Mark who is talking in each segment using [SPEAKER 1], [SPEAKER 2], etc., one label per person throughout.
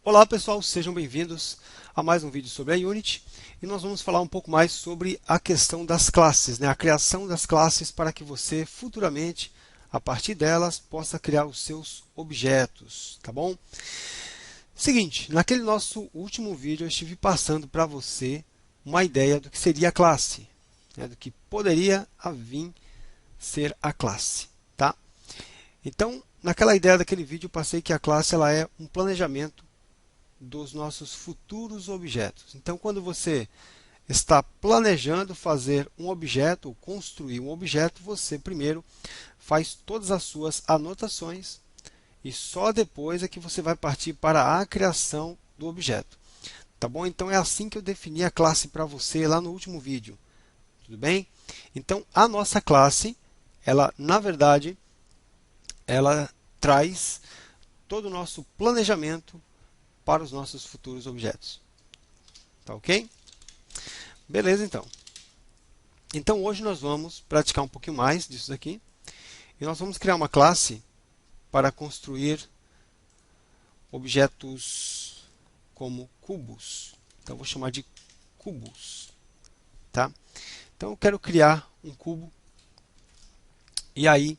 [SPEAKER 1] Olá pessoal, sejam bem-vindos a mais um vídeo sobre a Unity e nós vamos falar um pouco mais sobre a questão das classes, a criação das classes para que você futuramente, a partir delas, possa criar os seus objetos, tá bom? Seguinte, naquele nosso último vídeo eu estive passando para você uma ideia do que seria a classe, do que poderia vir ser a classe, tá? Então, naquela ideia daquele vídeo eu passei que a classe ela é um planejamento dos nossos futuros objetos. Então, quando você está planejando fazer um objeto ou construir um objeto, você primeiro faz todas as suas anotações e só depois é que você vai partir para a criação do objeto. Tá bom? Então é assim que eu defini a classe para você lá no último vídeo. Tudo bem? Então a nossa classe, ela na verdade, ela traz todo o nosso planejamento para os nossos futuros objetos. Tá ok? Beleza, então. Então hoje nós vamos praticar um pouquinho mais disso daqui. E nós vamos criar uma classe para construir objetos como cubos. Então eu vou chamar de cubos. Tá? Então eu quero criar um cubo. E aí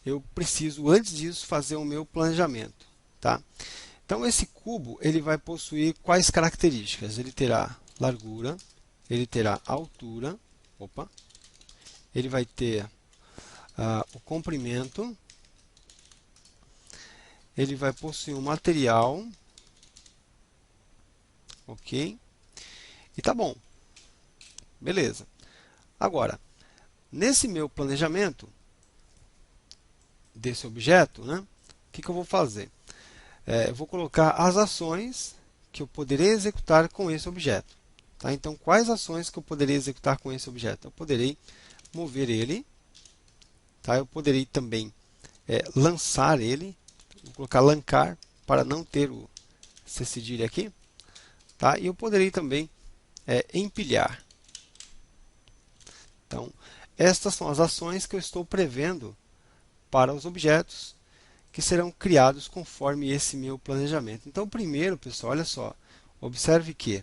[SPEAKER 1] eu preciso, antes disso, fazer o meu planejamento. Tá? Então esse cubo ele vai possuir quais características? Ele terá largura, ele terá altura, ele vai ter o comprimento, ele vai possuir um material, ok? E tá bom, beleza. Agora, nesse meu planejamento desse objeto, o que eu vou fazer? Eu vou colocar as ações que eu poderei executar com esse objeto. Tá? Então, quais ações que eu poderei executar com esse objeto? Eu poderei mover ele, tá? Eu poderei também lançar ele, vou colocar lancar para não ter o C cedilha aqui, tá? E eu poderei também empilhar. Então, estas são as ações que eu estou prevendo para os objetos que serão criados conforme esse meu planejamento. Então, primeiro, pessoal, olha só, observe que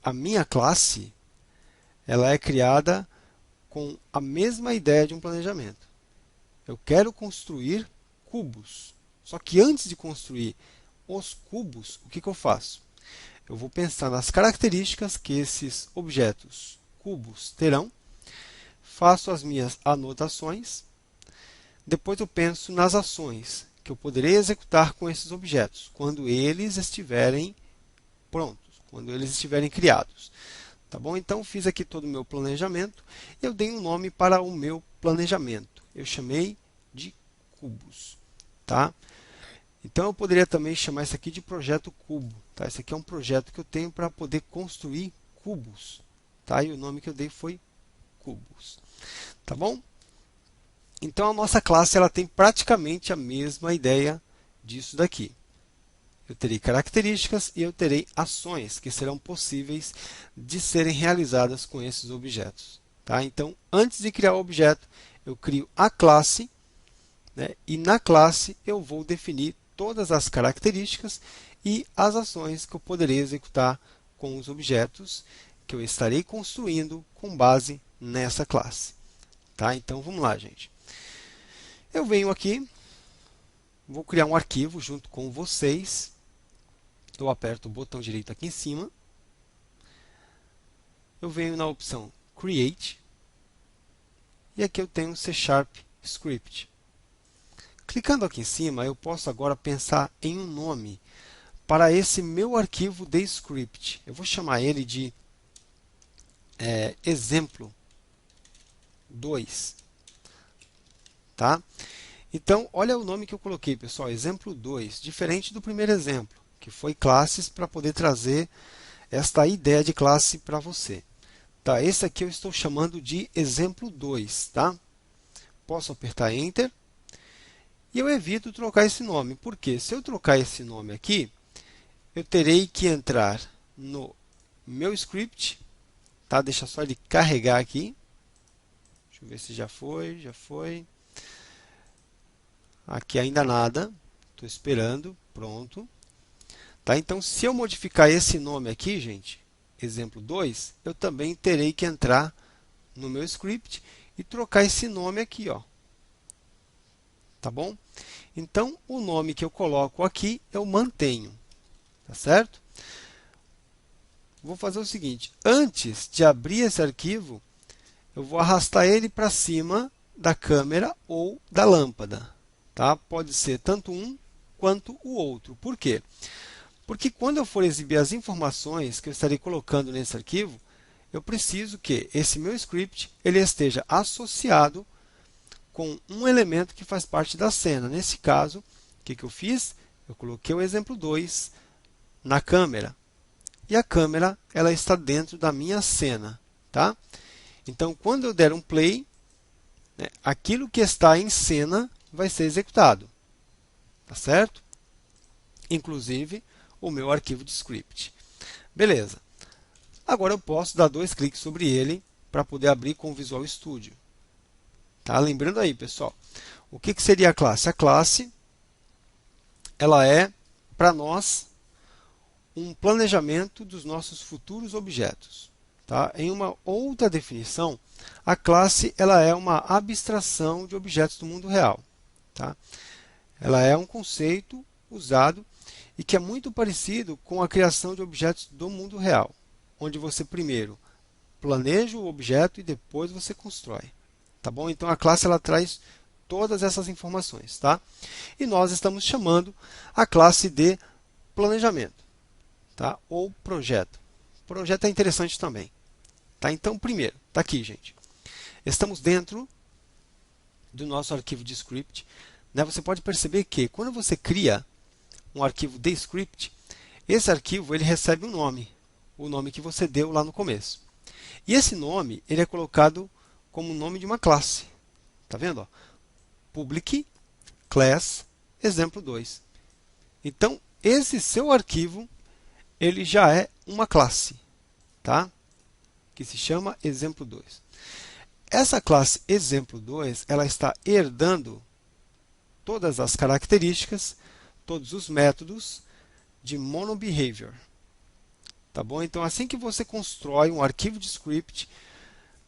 [SPEAKER 1] a minha classe ela é criada com a mesma ideia de um planejamento. Eu quero construir cubos. Só que antes de construir os cubos, o que eu faço? Eu vou pensar nas características que esses objetos cubos terão, faço as minhas anotações, depois eu penso nas ações que eu poderei executar com esses objetos, quando eles estiverem prontos, quando eles estiverem criados. Tá bom? Então, fiz aqui todo o meu planejamento. Eu dei um nome para o meu planejamento. Eu chamei de cubos. Tá? Então, eu poderia também chamar isso aqui de projeto cubo. Tá? Esse aqui é um projeto que eu tenho para poder construir cubos. Tá? E o nome que eu dei foi cubos. Tá bom? Então, a nossa classe ela tem praticamente a mesma ideia disso daqui. Eu terei características e eu terei ações que serão possíveis de serem realizadas com esses objetos. Tá? Então, antes de criar o objeto, eu crio a classe, e na classe eu vou definir todas as características e as ações que eu poderei executar com os objetos que eu estarei construindo com base nessa classe. Tá? Então, vamos lá, gente. Eu venho aqui, vou criar um arquivo junto com vocês. Eu aperto o botão direito aqui em cima. Eu venho na opção Create. E aqui eu tenho C# Script. Clicando aqui em cima, eu posso agora pensar em um nome para esse meu arquivo de script. Eu vou chamar ele de exemplo 2. Tá? Então, olha o nome que eu coloquei, pessoal, exemplo 2, diferente do primeiro exemplo, que foi classes para poder trazer esta ideia de classe para você. Tá, esse aqui eu estou chamando de exemplo 2. Tá? Posso apertar Enter e eu evito trocar esse nome, porque se eu trocar esse nome aqui, eu terei que entrar no meu script, tá? Deixa só ele carregar aqui. Deixa eu ver se já foi, já foi. Aqui ainda nada, estou esperando, pronto. Tá? Então, se eu modificar esse nome aqui, gente, exemplo 2, eu também terei que entrar no meu script e trocar esse nome aqui, ó. Tá bom? Então, o nome que eu coloco aqui eu mantenho, tá certo? Vou fazer o seguinte, antes de abrir esse arquivo, eu vou arrastar ele para cima da câmera ou da lâmpada, tá? Pode ser tanto um quanto o outro. Por quê? Porque quando eu for exibir as informações que eu estarei colocando nesse arquivo, eu preciso que esse meu script ele esteja associado com um elemento que faz parte da cena. Nesse caso, o que eu fiz? Eu coloquei o exemplo 2 na câmera. E a câmera ela está dentro da minha cena. Tá? Então, quando eu der um play, né, aquilo que está em cena vai ser executado. Tá certo? Inclusive, o meu arquivo de script. Beleza. Agora eu posso dar 2 cliques sobre ele para poder abrir com o Visual Studio. Tá? Lembrando aí, pessoal, o que seria a classe? A classe ela é, para nós, um planejamento dos nossos futuros objetos. Tá? Em uma outra definição, a classe ela é uma abstração de objetos do mundo real. Tá? Ela é um conceito usado e que é muito parecido com a criação de objetos do mundo real, onde você primeiro planeja o objeto e depois você constrói. Tá bom? Então a classe ela traz todas essas informações. Tá? E nós estamos chamando a classe de planejamento. Tá? Ou projeto. Projeto é interessante também. Tá? Então, primeiro, está aqui, gente. Estamos dentro do nosso arquivo de script. Né? Você pode perceber que quando você cria um arquivo de script, esse arquivo ele recebe um nome, o nome que você deu lá no começo. E esse nome ele é colocado como o nome de uma classe. Tá vendo? Ó? Public class exemplo 2. Então, esse seu arquivo ele já é uma classe, tá? Que se chama exemplo 2. Essa classe exemplo 2 ela está herdando todas as características, todos os métodos de MonoBehavior. Tá bom? Então, assim que você constrói um arquivo de script,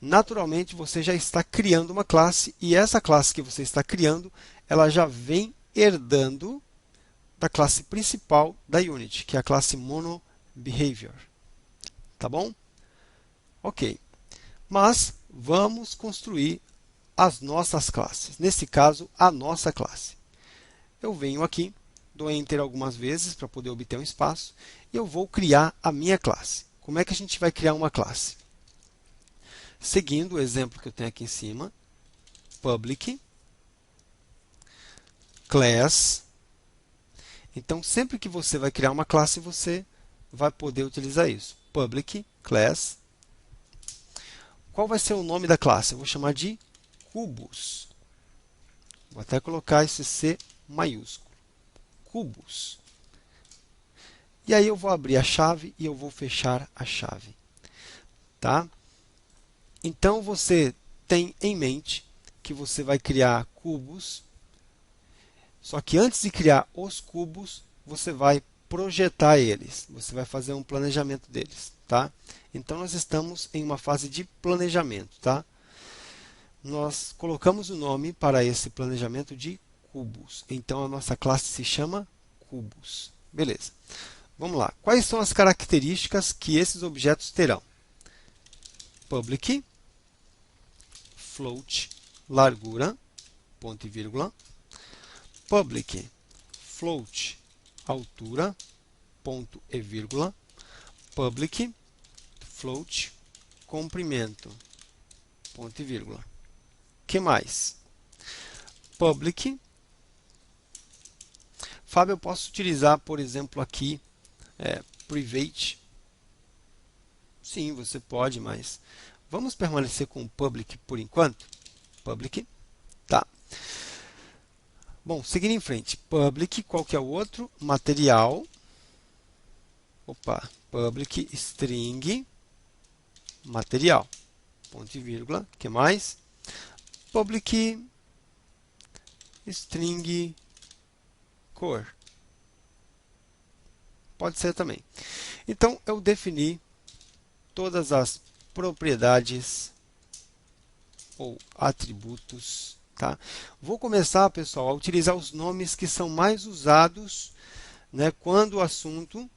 [SPEAKER 1] naturalmente você já está criando uma classe e essa classe que você está criando, ela já vem herdando da classe principal da Unity, que é a classe MonoBehavior. Tá bom? Ok. Mas vamos construir as nossas classes. Nesse caso, a nossa classe. Eu venho aqui, dou Enter algumas vezes para poder obter um espaço e eu vou criar a minha classe. Como é que a gente vai criar uma classe? Seguindo o exemplo que eu tenho aqui em cima, public class. Então, sempre que você vai criar uma classe, você vai poder utilizar isso. Public class. Qual vai ser o nome da classe? Eu vou chamar de cubos. Vou até colocar esse C maiúsculo. Cubos. E aí eu vou abrir a chave e eu vou fechar a chave. Tá? Então, você tem em mente que você vai criar cubos. Só que antes de criar os cubos, você vai projetar eles. Você vai fazer um planejamento deles. Tá? Então, nós estamos em uma fase de planejamento. Tá? Nós colocamos o nome para esse planejamento de cubos. Então, a nossa classe se chama cubos. Beleza. Vamos lá. Quais são as características que esses objetos terão? Public, float, largura, ponto e vírgula. Public, float, altura, ponto e vírgula. Public, float, comprimento, ponto e vírgula. Que mais? Public. Fábio, eu posso utilizar, por exemplo, aqui, private. Sim, você pode, mas vamos permanecer com o public por enquanto. Public, tá. Bom, seguindo em frente, public, qual que é o outro? Material. Opa, public string material. Ponto e vírgula. Que mais? Public string cor. Pode ser também. Então, eu defini todas as propriedades ou atributos. Tá? Vou começar, pessoal, a utilizar os nomes que são mais usados, né, quando o assunto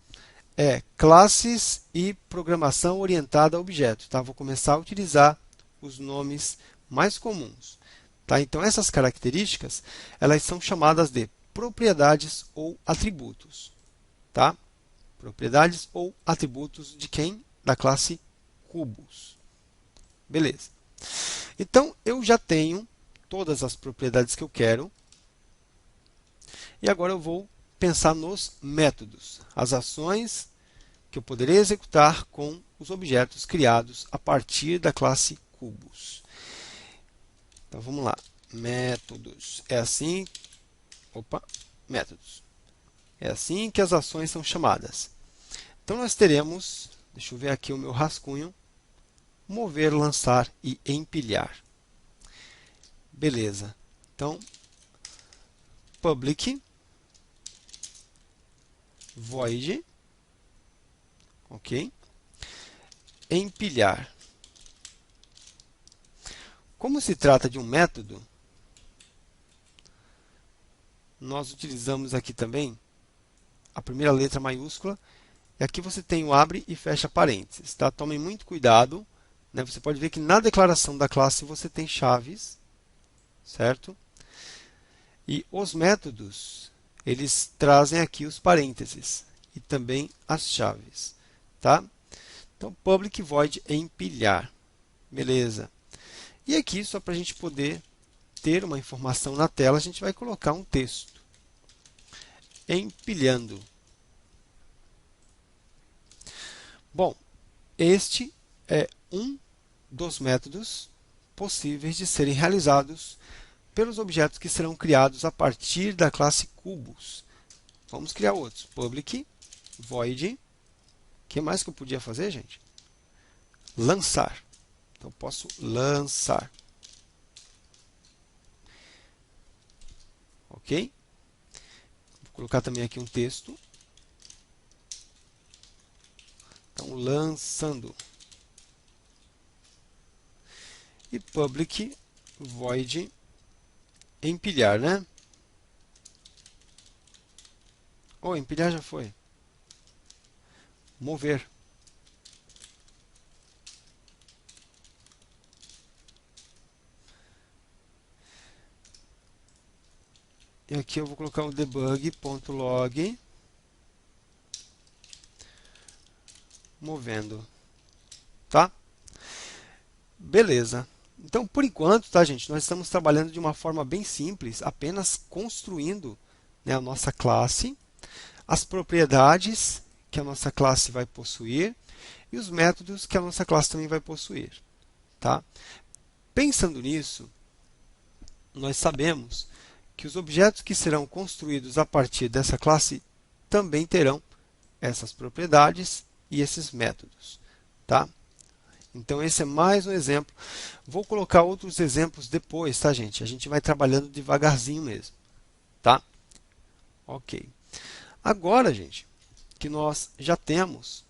[SPEAKER 1] é classes e programação orientada a objetos. Tá? Vou começar a utilizar os nomes mais comuns. Tá? Então, essas características elas são chamadas de propriedades ou atributos. Tá? Propriedades ou atributos de quem? Da classe cubos. Beleza. Então, eu já tenho todas as propriedades que eu quero. E agora eu vou pensar nos métodos, as ações que eu poderia executar com os objetos criados a partir da classe cubos. Então, vamos lá. Métodos. É assim... Opa! Métodos. É assim que as ações são chamadas. Então, nós teremos... Deixa eu ver aqui o meu rascunho. Mover, lançar e empilhar. Beleza. Então, public void, ok? Empilhar. Como se trata de um método, nós utilizamos aqui também a primeira letra maiúscula. E aqui você tem o abre e fecha parênteses. Tá? Tomem muito cuidado. Né? Você pode ver que na declaração da classe você tem chaves, certo? E os métodos, eles trazem aqui os parênteses e também as chaves. Tá? Então, public void empilhar. Beleza. E aqui, só para a gente poder ter uma informação na tela, a gente vai colocar um texto. Empilhando. Bom, este é um dos métodos possíveis de serem realizados pelos objetos que serão criados a partir da classe cubos. Vamos criar outros. Public void. O que mais que eu podia fazer, gente? Lançar. Então, posso lançar. Ok? Vou colocar também aqui um texto. Então, lançando. E public void empilhar, né? Oh, empilhar já foi. Mover. E aqui eu vou colocar um debug.log movendo. Tá? Beleza. Então, por enquanto, tá, gente, nós estamos trabalhando de uma forma bem simples, apenas construindo, né, a nossa classe, as propriedades que a nossa classe vai possuir e os métodos que a nossa classe também vai possuir. Tá? Pensando nisso, nós sabemos que os objetos que serão construídos a partir dessa classe também terão essas propriedades e esses métodos. Tá? Então, esse é mais um exemplo. Vou colocar outros exemplos depois, tá, gente? A gente vai trabalhando devagarzinho mesmo. Tá? Ok. Agora, gente, que nós já temos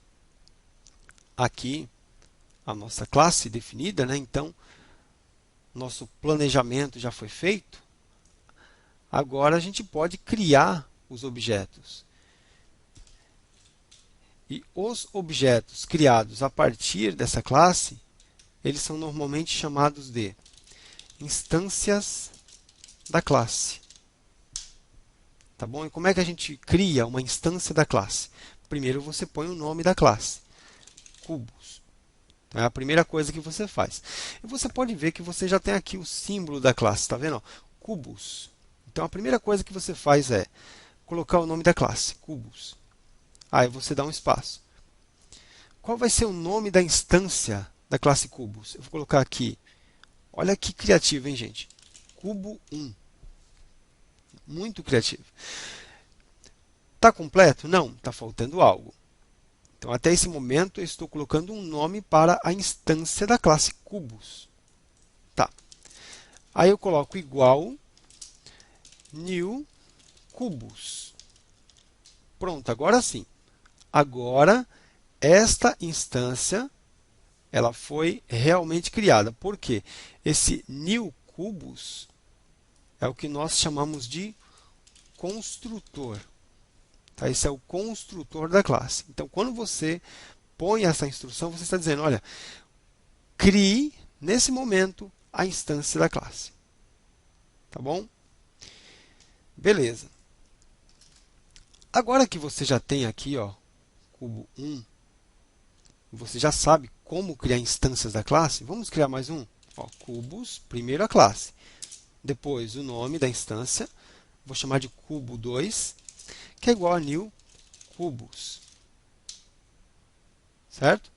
[SPEAKER 1] aqui a nossa classe definida, né? Então, nosso planejamento já foi feito. Agora, a gente pode criar os objetos. E os objetos criados a partir dessa classe, eles são normalmente chamados de instâncias da classe. Tá bom? E como é que a gente cria uma instância da classe? Primeiro você põe o nome da classe, cubos. Então, é a primeira coisa que você faz. E você pode ver que você já tem aqui o símbolo da classe, está vendo? Cubos. Então, a primeira coisa que você faz é colocar o nome da classe, cubos. Aí você dá um espaço. Qual vai ser o nome da instância da classe cubos? Eu vou colocar aqui. Olha que criativo, hein, gente? Cubo 1. Muito criativo. Está completo? Não, está faltando algo. Então, até esse momento, eu estou colocando um nome para a instância da classe cubos. Tá. Aí eu coloco igual new cubos. Pronto, agora sim. agora esta instância ela foi realmente criada. Por quê? Esse new cubos é o que nós chamamos de construtor. Tá? Esse é o construtor da classe. Então, quando você põe essa instrução, você está dizendo, olha, crie, nesse momento, a instância da classe. Tá bom? Beleza. Agora que você já tem aqui, ó, cubo 1, você já sabe como criar instâncias da classe, vamos criar mais um. Ó, cubos, primeiro a classe, depois o nome da instância, vou chamar de cubo 2, que é igual a new cubos. Certo?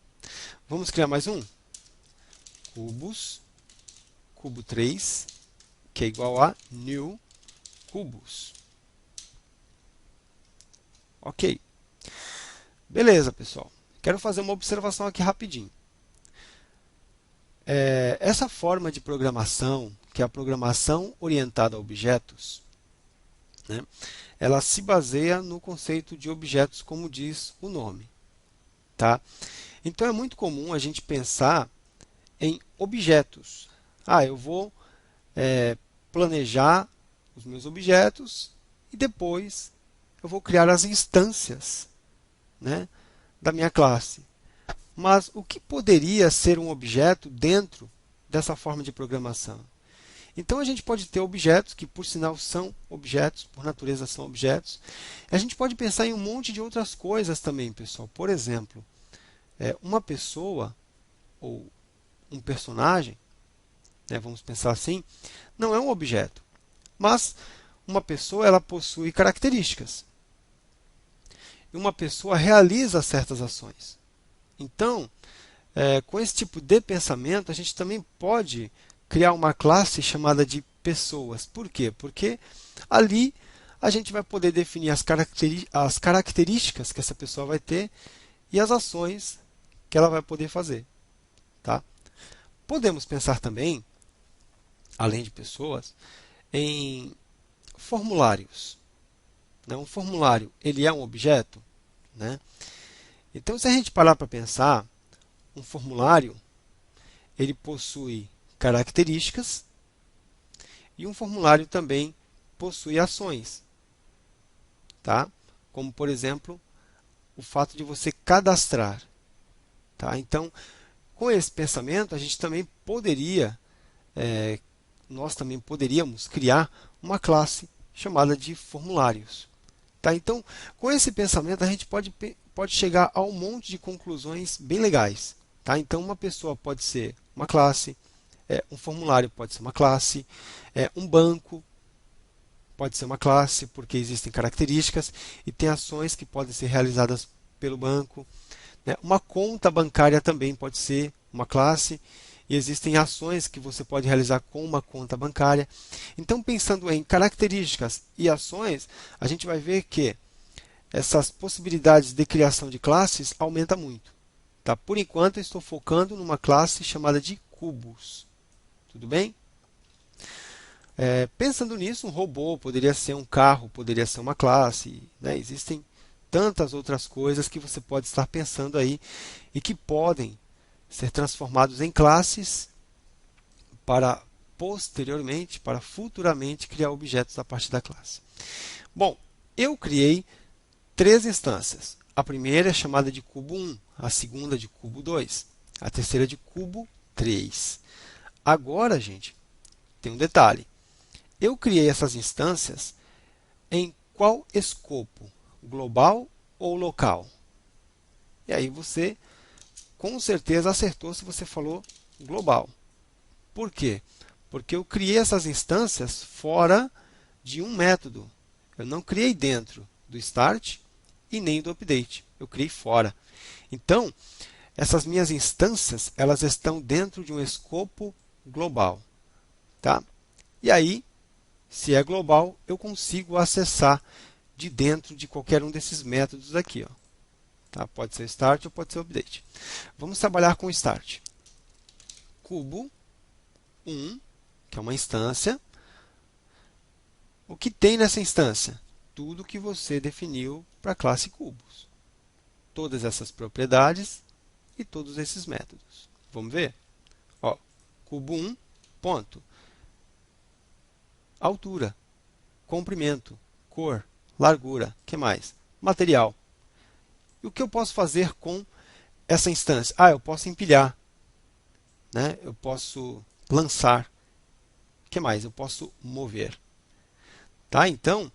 [SPEAKER 1] Vamos criar mais um. Cubos, cubo 3, que é igual a new cubos. Ok. Beleza, pessoal. Quero fazer uma observação aqui rapidinho. Essa forma de programação, que é a programação orientada a objetos, né, ela se baseia no conceito de objetos, como diz o nome. Tá? Então, é muito comum a gente pensar em objetos. Eu vou planejar os meus objetos e depois eu vou criar as instâncias, né, da minha classe. Mas o que poderia ser um objeto dentro dessa forma de programação? Então, a gente pode ter objetos que, por sinal, são objetos, por natureza são objetos. A gente pode pensar em um monte de outras coisas também, pessoal. Por exemplo, uma pessoa ou um personagem, né, vamos pensar assim, não é um objeto, mas uma pessoa ela possui características. E uma pessoa realiza certas ações. Então, com esse tipo de pensamento, a gente também pode criar uma classe chamada de pessoas. Por quê? Porque ali a gente vai poder definir as características que essa pessoa vai ter e as ações que ela vai poder fazer. Tá? Podemos pensar também, além de pessoas, em formulários. Né? Um formulário ele é um objeto? Né? Então, se a gente parar para pensar, um formulário ele possui características e um formulário também possui ações, tá? Como, por exemplo, o fato de você cadastrar. Tá? Então, com esse pensamento, a gente também poderia, nós também poderíamos criar uma classe chamada de formulários. Tá? Então, com esse pensamento, a gente pode chegar a um monte de conclusões bem legais. Tá? Então, uma pessoa pode ser uma classe, um formulário pode ser uma classe, um banco pode ser uma classe, porque existem características e tem ações que podem ser realizadas pelo banco. Né? Uma conta bancária também pode ser uma classe, e existem ações que você pode realizar com uma conta bancária. Então, pensando em características e ações, a gente vai ver que essas possibilidades de criação de classes aumentam muito. Tá? Por enquanto, eu estou focando numa classe chamada de cubos. Tudo bem? Pensando nisso, um robô poderia ser um carro, poderia ser uma classe. Né? Existem tantas outras coisas que você pode estar pensando aí e que podem ser transformados em classes para posteriormente, para futuramente criar objetos a partir da classe. Bom, eu criei 3 instâncias. A primeira é chamada de cubo 1, a segunda de cubo 2, a terceira de cubo 3. Agora, gente, tem um detalhe. Eu criei essas instâncias em qual escopo? Global ou local? E aí você com certeza acertou se você falou global. Por quê? Porque eu criei essas instâncias fora de um método. Eu não criei dentro do start e nem do update. Eu criei fora. Então, essas minhas instâncias elas estão dentro de um escopo global. Tá? E aí, se é global, eu consigo acessar de dentro de qualquer um desses métodos aqui. Ó. Tá? Pode ser start ou pode ser update. Vamos trabalhar com start. Cubo 1, que é uma instância. O que tem nessa instância? Tudo que você definiu para a classe cubos. todas essas propriedades e todos esses métodos. Vamos ver? Ó, cubo 1, ponto, altura, comprimento, cor, largura, que mais? Material. E o que eu posso fazer com essa instância? Ah, eu posso empilhar, né? Eu posso lançar. O que mais? Eu posso mover. Tá? Então,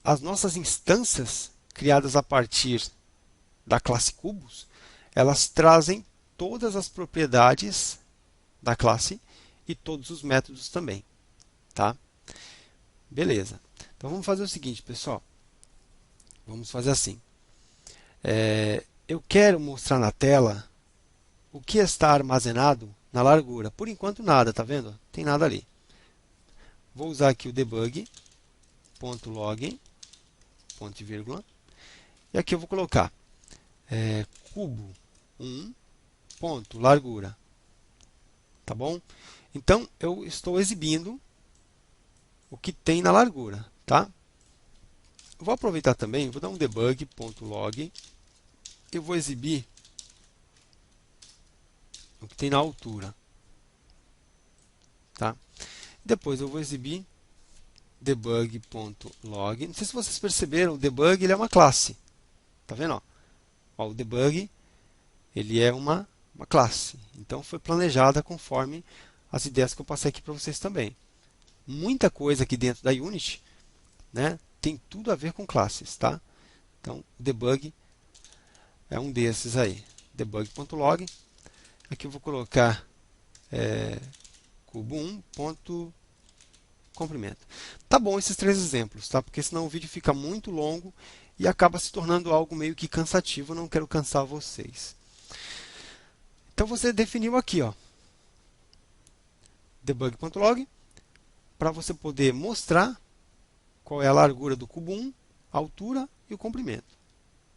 [SPEAKER 1] as nossas instâncias criadas a partir da classe cubos, elas trazem todas as propriedades da classe e todos os métodos também. Tá? Beleza. Então vamos fazer o seguinte, pessoal. Vamos fazer assim. Eu quero mostrar na tela o que está armazenado na largura. Por enquanto nada, tá vendo? Tem nada ali. Vou usar aqui o debug.log, ponto e vírgula, e aqui eu vou colocar cubo 1, ponto, largura. Tá bom? Então, eu estou exibindo o que tem na largura. Tá? Eu vou aproveitar também, vou dar um debug.log, eu vou exibir o que tem na altura. Tá? Depois eu vou exibir debug.log. Não sei se vocês perceberam, o debug ele é uma classe. Tá vendo? Ó, o debug ele é uma classe. Então foi planejada conforme as ideias que eu passei aqui para vocês também. Muita coisa aqui dentro da Unity, né, tem tudo a ver com classes. Tá? Então o debug é um desses aí. Debug.log. Aqui eu vou colocar cubo 1, ponto, comprimento. Tá bom esses três exemplos, tá? Porque senão o vídeo fica muito longo e acaba se tornando algo meio que cansativo. Eu não quero cansar vocês. Então você definiu aqui, ó, debug.log, para você poder mostrar qual é a largura do cubo 1, a altura e o comprimento.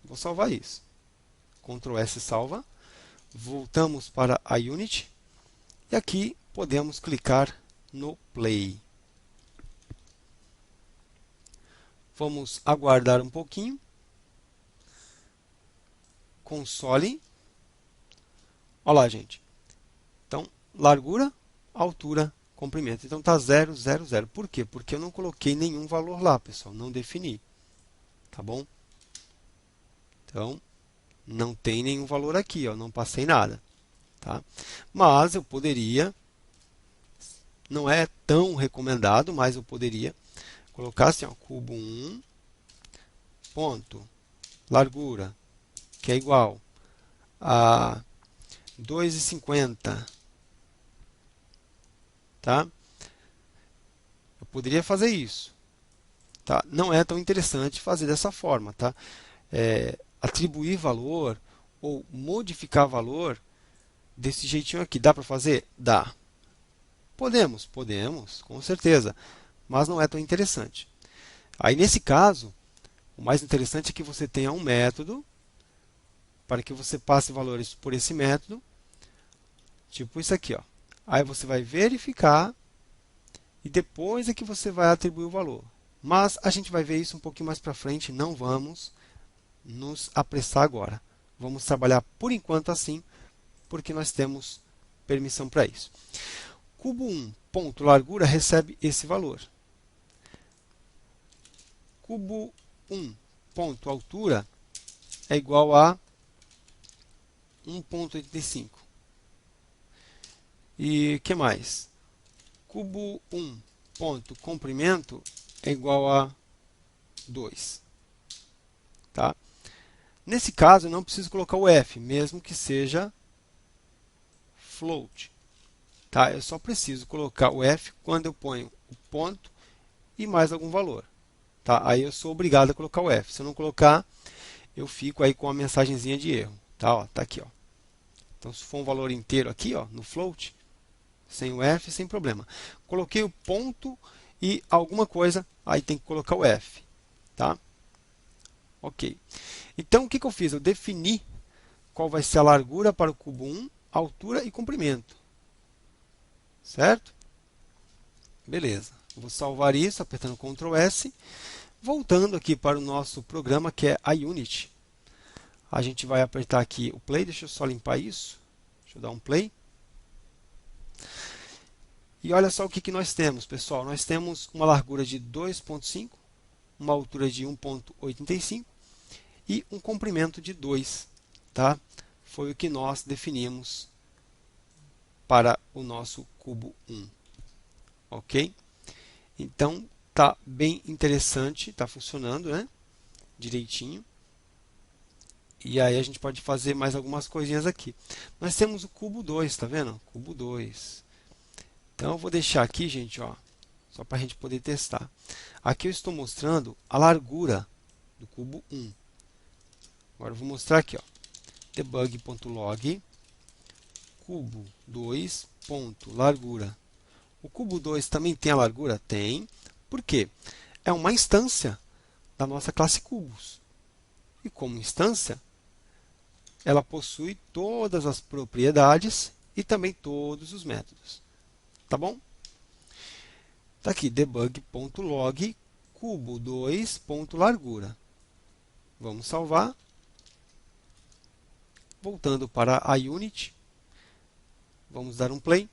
[SPEAKER 1] Vou salvar isso. Ctrl S salva. Voltamos para a Unity e aqui podemos clicar no Play. Vamos aguardar um pouquinho. Console. Olha lá, gente. Então, largura, altura, comprimento. Então, está 0, 0, 0. Por quê? Porque eu não coloquei nenhum valor lá, pessoal. Não defini. Tá bom? Então, não tem nenhum valor aqui. Ó, não passei nada. Tá? Mas eu poderia, não é tão recomendado, mas eu poderia colocar assim, ó, cubo 1, ponto, largura, que é igual a 2,50. Tá? Eu poderia fazer isso. Tá? Não é tão interessante fazer dessa forma. Tá? Atribuir valor ou modificar valor desse jeitinho aqui. Dá para fazer? Dá. Podemos, com certeza. Mas não é tão interessante. Aí, nesse caso, o mais interessante é que você tenha um método para que você passe valores por esse método, tipo isso aqui. Ó. Aí você vai verificar e depois é que você vai atribuir o valor. Mas a gente vai ver isso um pouquinho mais para frente, não vamos nos apressar agora. Vamos trabalhar por enquanto assim, porque nós temos permissão para isso. Cubo 1, ponto, largura, recebe esse valor. Cubo 1, ponto, altura, é igual a 1,85. E o que mais? Cubo 1, ponto, comprimento, é igual a 2. Tá? Nesse caso, eu não preciso colocar o f, mesmo que seja float. Tá? Eu só preciso colocar o f quando eu ponho o ponto e mais algum valor. Tá? Aí eu sou obrigado a colocar o f. Se eu não colocar, eu fico aí com a mensagenzinha de erro. Tá, ó, tá aqui. Ó. Então, se for um valor inteiro aqui, ó, no float, sem o f, sem problema. Coloquei o ponto e alguma coisa, aí tem que colocar o f. Tá? Ok. Então, o que eu fiz? Eu defini qual vai ser a largura para o cubo 1, altura e comprimento. Certo? Beleza. Vou salvar isso apertando Ctrl S. Voltando aqui para o nosso programa, que é a Unity. A gente vai apertar aqui o play, deixa eu só limpar isso. Deixa eu dar um play. E olha só o que nós temos, pessoal. Nós temos uma largura de 2,5, uma altura de 1,85 e um comprimento de 2. Tá? Foi o que nós definimos para o nosso cubo 1. Ok? Então, tá bem interessante, está funcionando, né? Direitinho. E aí a gente pode fazer mais algumas coisinhas aqui. Nós temos o cubo 2, tá vendo? Cubo 2. Então eu vou deixar aqui, gente, ó, só para a gente poder testar. Aqui eu estou mostrando a largura do cubo 1. Agora eu vou mostrar aqui, ó, debug.log cubo 2.largura. O cubo 2 também tem a largura? Tem. Por quê? É uma instância da nossa classe cubos. E como instância, ela possui todas as propriedades e também todos os métodos. Tá bom? Está aqui, debug.log cubo 2.largura. Vamos salvar. Voltando para a Unity, vamos dar um play.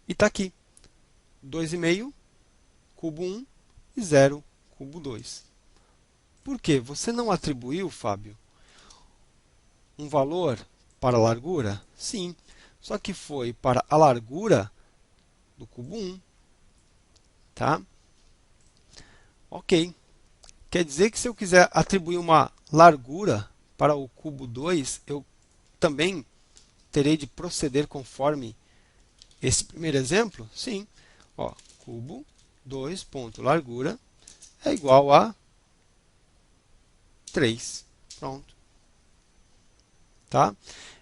[SPEAKER 1] E está aqui, 2,5, cubo 1 e 0, cubo 2. Por quê? Você não atribuiu, Fábio, um valor para a largura? Sim, só que foi para a largura do cubo 1. Tá? Ok. Quer dizer que se eu quiser atribuir uma largura para o cubo 2, eu também terei de proceder conforme esse primeiro exemplo? Sim. Ó, cubo 2.largura é igual a 3. Pronto. Tá?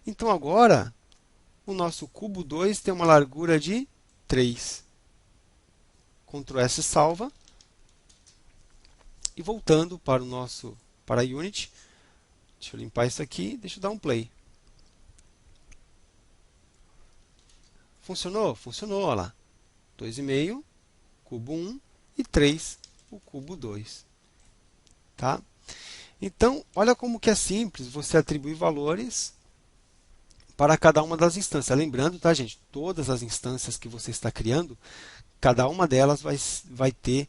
[SPEAKER 1] Então agora o nosso cubo 2 tem uma largura de 3. Ctrl S salva. E voltando para para a Unity, deixa eu limpar isso aqui, deixa eu dar um play. Funcionou? Funcionou, olha lá. 2,5, cubo 1 e 3, o cubo 2. Tá? Então, olha como que é simples você atribuir valores para cada uma das instâncias. Lembrando, tá, gente? Todas as instâncias que você está criando, cada uma delas vai ter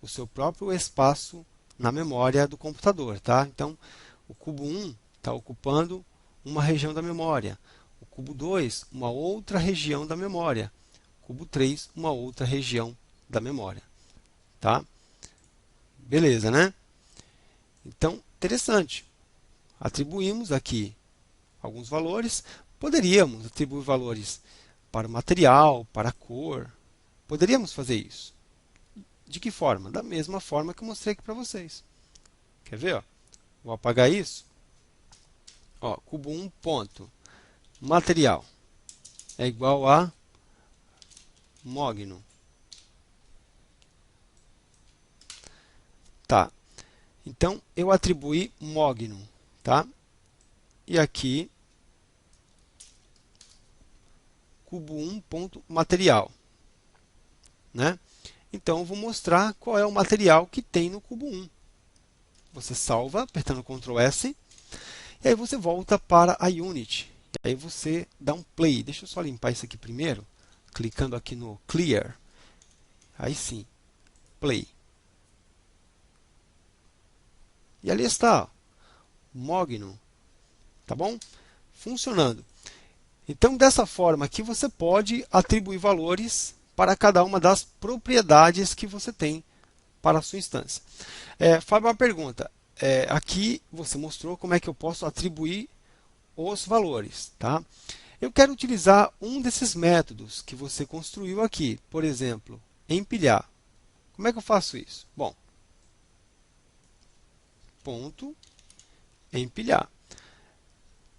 [SPEAKER 1] o seu próprio espaço na memória do computador. Tá? Então, o cubo 1 está ocupando uma região da memória. O cubo 2, uma outra região da memória. O cubo 3, uma outra região da memória. Tá? Beleza, né? Então, interessante. Atribuímos aqui alguns valores. Poderíamos atribuir valores para o material, para a cor. Poderíamos fazer isso. De que forma? Da mesma forma que eu mostrei aqui para vocês. Quer ver? Ó? Vou apagar isso. Ó, cubo 1 ponto. Material é igual a mogno. Tá. Então, eu atribuí mogno. Tá? E aqui, cubo 1 ponto material. Né? Então, eu vou mostrar qual é o material que tem no cubo 1. Você salva, apertando Ctrl S, e aí você volta para a Unity. E aí você dá um play. Deixa eu só limpar isso aqui primeiro, clicando aqui no Clear. Aí sim, play. E ali está, ó, mogno. Tá bom? Funcionando. Então, dessa forma aqui, você pode atribuir valores para cada uma das propriedades que você tem para a sua instância. Fábio, uma pergunta. Aqui você mostrou como é que eu posso atribuir os valores. Tá? Eu quero utilizar um desses métodos que você construiu aqui. Por exemplo, empilhar. Como é que eu faço isso? Bom, ponto empilhar.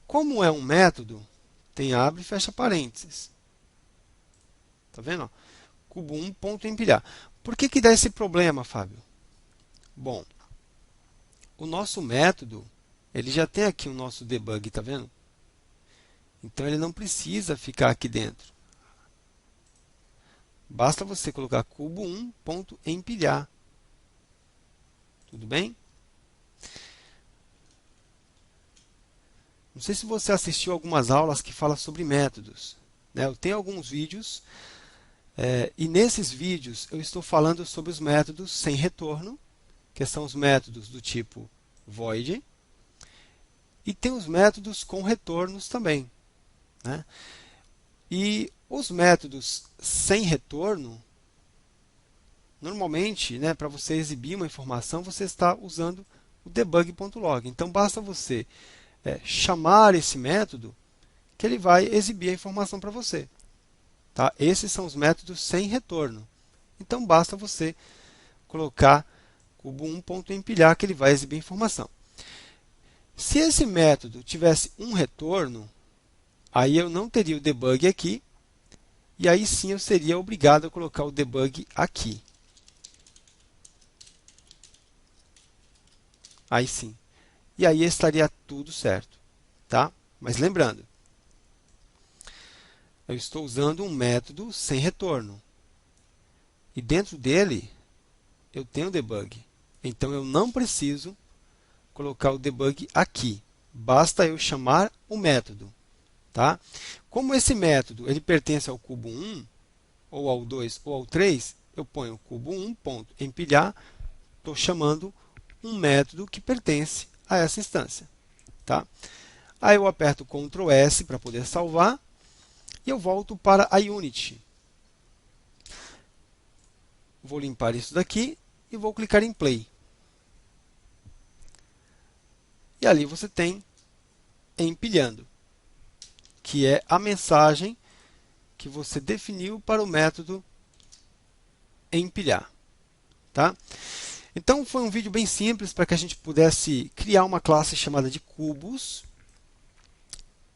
[SPEAKER 1] Como é um método, tem abre e fecha parênteses. Tá vendo? Cubo 1, ponto empilhar. Por que dá esse problema, Fábio? Bom, o nosso método, ele já tem aqui o nosso debug, tá vendo? Então, ele não precisa ficar aqui dentro. Basta você colocar cubo 1, ponto empilhar. Tudo bem? Não sei se você assistiu algumas aulas que falam sobre métodos, né? Eu tenho alguns vídeos, e nesses vídeos eu estou falando sobre os métodos sem retorno, que são os métodos do tipo void, e tem os métodos com retornos também, né? E os métodos sem retorno, normalmente, né, para você exibir uma informação, você está usando o debug.log. Então, basta você chamar esse método que ele vai exibir a informação para você. Tá? Esses são os métodos sem retorno. Então, basta você colocar cubo1.empilhar que ele vai exibir a informação. Se esse método tivesse um retorno, aí eu não teria o debug aqui, e aí sim eu seria obrigado a colocar o debug aqui. Aí sim. E aí estaria tudo certo. Tá? Mas lembrando, eu estou usando um método sem retorno. E dentro dele, eu tenho o debug. Então, eu não preciso colocar o debug aqui. Basta eu chamar o método. Tá? Como esse método ele pertence ao cubo 1, ou ao 2, ou ao 3, eu ponho cubo1.empilhar, estou chamando um método que pertence a essa instância. Tá? Aí eu aperto Ctrl S para poder salvar, e eu volto para a Unity. Vou limpar isso daqui e vou clicar em Play. E ali você tem empilhando, que é a mensagem que você definiu para o método empilhar. Tá? Então, foi um vídeo bem simples para que a gente pudesse criar uma classe chamada de cubos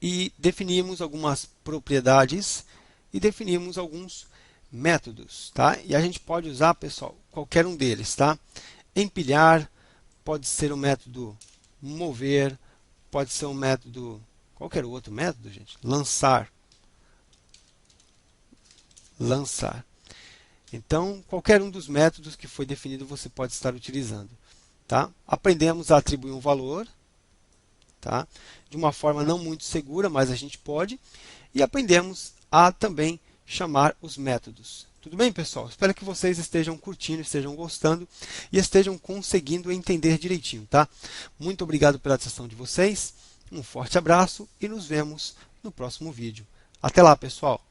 [SPEAKER 1] e definirmos algumas propriedades e definirmos alguns métodos. Tá? E a gente pode usar, pessoal, qualquer um deles. Tá? Empilhar pode ser um método mover, pode ser um método, qualquer outro método, gente. Lançar. Então, qualquer um dos métodos que foi definido você pode estar utilizando. Tá? Aprendemos a atribuir um valor, tá? De uma forma não muito segura, mas a gente pode. E aprendemos a também chamar os métodos. Tudo bem, pessoal? Espero que vocês estejam curtindo, estejam gostando e estejam conseguindo entender direitinho. Tá? Muito obrigado pela atenção de vocês. Um forte abraço e nos vemos no próximo vídeo. Até lá, pessoal!